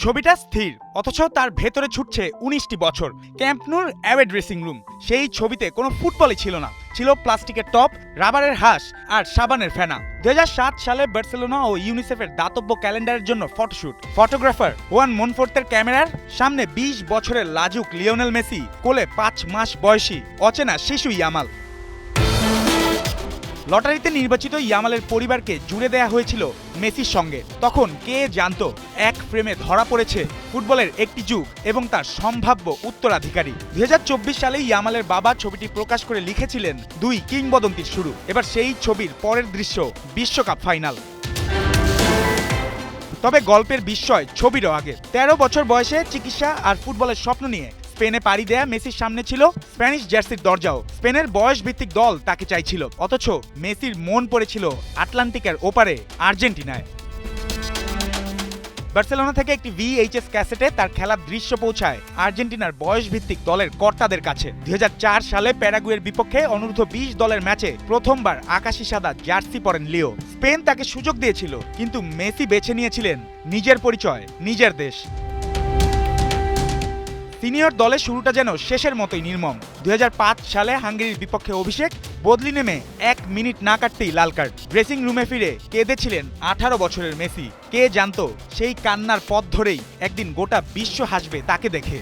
ছবিটা স্থির, অথচ তার ভেতরে ছুটছে ১৯টি বছর। Camp Nur away dressing room, সেই ছবিতে কোনো ফুটবলই ছিল না, ছিল প্লাস্টিকের টপ, রাবারের হাঁস আর সাবানের ফেনা। ২০০৭ সালে বার্সেলোনা ও ইউনিসেফের দাতব্য ক্যালেন্ডারের জন্য ফটোশুট। ফটোগ্রাফার ওয়ান মনফোর্তের ক্যামেরার সামনে ২০ বছরের লাজুক লিওনেল মেসি, কোলে ৫ মাস বয়সী অচেনা শিশু ইয়ামাল। লটারিতে নির্বাচিত ইয়ামালের পরিবারকে জুড়ে দেয়া হয়েছিল মেসির সঙ্গে। তখন কে জানতো এক ফ্রেমে ধরা পড়েছে ফুটবলের একটি যুগ এবং তার সম্ভাব্য উত্তরাধিকারী। ২০২৪ সালে ইয়ামালের বাবা ছবিটি প্রকাশ করে লিখেছিলেন, দুই কিংবদন্তির শুরু। এবার সেই ছবির পরের দৃশ্য বিশ্বকাপ ফাইনাল। তবে গল্পের বিস্ময় ছবিরও আগে। ১৩ বছর বয়সে চিকিৎসা আর ফুটবলের স্বপ্ন নিয়ে স্পেনে পাড়ি দেয়া মেসির সামনে ছিল স্প্যানিশ জার্সির দরজাও। স্পেনের বয়স ভিত্তিক দল তাকে চাইছিল, অথচ মেসির মন পড়েছিল আটলান্টিকের ওপারে আর্জেন্টিনায়। বার্সেলোনা থেকে একটি VHS ক্যাসেটে তার খেলার দৃশ্য পৌঁছায় আর্জেন্টিনার বয়স ভিত্তিক দলের কর্তাদের কাছে। ২০০৪ সালে প্যারাগুয়ের বিপক্ষে অনূর্ধ্ব ২০ দলের ম্যাচে প্রথমবার আকাশি সাদা জার্সি পরেন লিও। স্পেন তাকে সুযোগ দিয়েছিল, কিন্তু মেসি বেছে নিয়েছিলেন নিজের পরিচয়, নিজের দেশ। সিনিয়র দলে শুরুটা যেন শেষের মতোই নির্মম। ২০০৫ সালে হাঙ্গেরির বিপক্ষে অভিষেক, বদলি নেমে ১ মিনিট না কাটতেই লাল কার্ড। ড্রেসিং রুমে ফিরে কেঁদেছিলেন ১৮ বছরের মেসি। কে জানতো সেই কান্নার পথ ধরেই একদিন গোটা বিশ্ব হাসবে তাকে দেখে।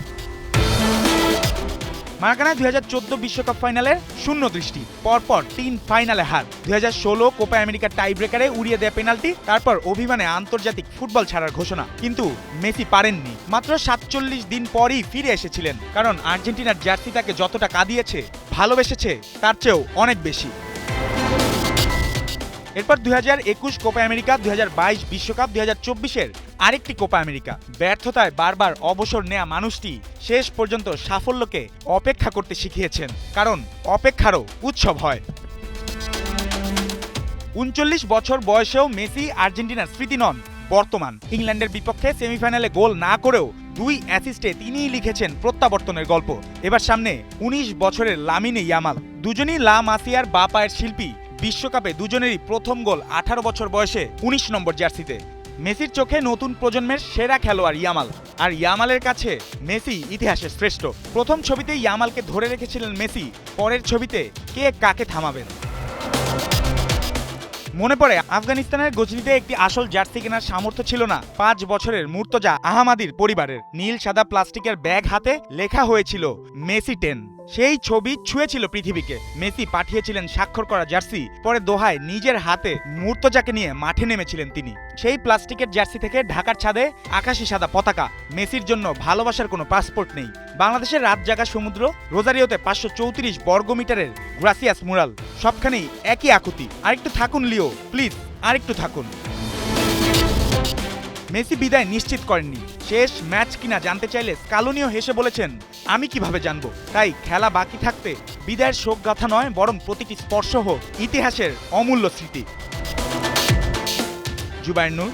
মারাকানায় ২০১৪ বিশ্বকাপ ফাইনালের শূন্য দৃষ্টি, পরপর ৩ ফাইনালে হার। ২০১৬ কোপা আমেরিকার টাই ব্রেকারে উড়িয়ে দেয়া পেনাল্টি, তারপর অভিমানে আন্তর্জাতিক ফুটবল ছাড়ার ঘোষণা। কিন্তু মেসি পারেননি। মাত্র ৪৭ দিন পরই ফিরে এসেছিলেন, কারণ আর্জেন্টিনার জার্সি তাকে যতটা কাঁদিয়েছে, ভালোবেসেছে তার চেয়েও অনেক বেশি। এরপর ২০২১ কোপা আমেরিকা, ২০২২ বিশ্বকাপ, ২০২৪-এর আরেকটি কোপা আমেরিকা। ব্যর্থতায় বারবার অবসর নেয়া মানুষটি শেষ পর্যন্ত সাফল্যকে অপেক্ষা করতে শিখিয়েছেন, কারণ অপেক্ষারও উৎসব হয়। ৩৯ বছর বয়সেও মেসি আর্জেন্টিনার স্মৃতি নন, বর্তমান। ইংল্যান্ডের বিপক্ষে সেমিফাইনালে গোল না করেও ২ অ্যাসিস্টে তিনিই লিখেছেন প্রত্যাবর্তনের গল্প। এবার সামনে ১৯ বছরের লামিনে ইয়ামাল, দুজনই লা মাসিয়ার বা পায়ের শিল্পী। বিশ্বকাপে দুজনেরই প্রথম গোল ১৮ বছর বয়সে ১৯ নম্বর জার্সিতে। মেসির চোখে নতুন প্রজন্মের সেরা খেলোয়াড় ইয়ামাল, আর ইয়ামালের কাছে মেসি ইতিহাসের শ্রেষ্ঠ। প্রথম ছবিতে ইয়ামালকে ধরে রেখেছিলেন মেসি, পরের ছবিতে কে কাকে থামাবেন। মনে পড়ে আফগানিস্তানের গজনিতে একটি আসল জার্সি কেনার সামর্থ্য ছিল না ৫ বছরের মুর্তজা আহমাদির পরিবারের। নীল সাদা প্লাস্টিকের ব্যাগ হাতে লেখা হয়েছিল মেসি 10। সেই ছবি ছুঁয়েছিল পৃথিবীকে। মেসি পাঠিয়েছিলেন স্বাক্ষর করা জার্সি, পরে দোহায় নিজের হাতে মুর্তজাকে নিয়ে মাঠে নেমেছিলেন তিনি। সেই প্লাস্টিকের জার্সি থেকে ঢাকার ছাদে আকাশি সাদা পতাকা। মেসির জন্য ভালোবাসার কোনো পাসপোর্ট নেই। বাংলাদেশের রাত জাগা সমুদ্র, রোজারিওতে ৫৩৪ বর্গমিটারের গ্রাসিয়াস মুরাল, সবখানেই একই আকুতি, আরেকটু থাকুন লিও, প্লিজ আরেকটু থাকুন। মেসি বিদায় নিশ্চিত করেননি। শেষ ম্যাচ কিনা জানতে চাইলে স্কালোনিও হেসে বলেছেন, আমি কিভাবে জানবো। তাই খেলা বাকি থাকতে বিদায়ের শোকগাথা নয়, বরং প্রতিটি স্পর্শ হোক ইতিহাসের অমূল্য স্মৃতি। জুবায়ের নূর,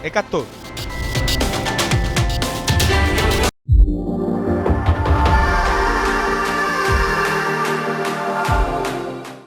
৭১।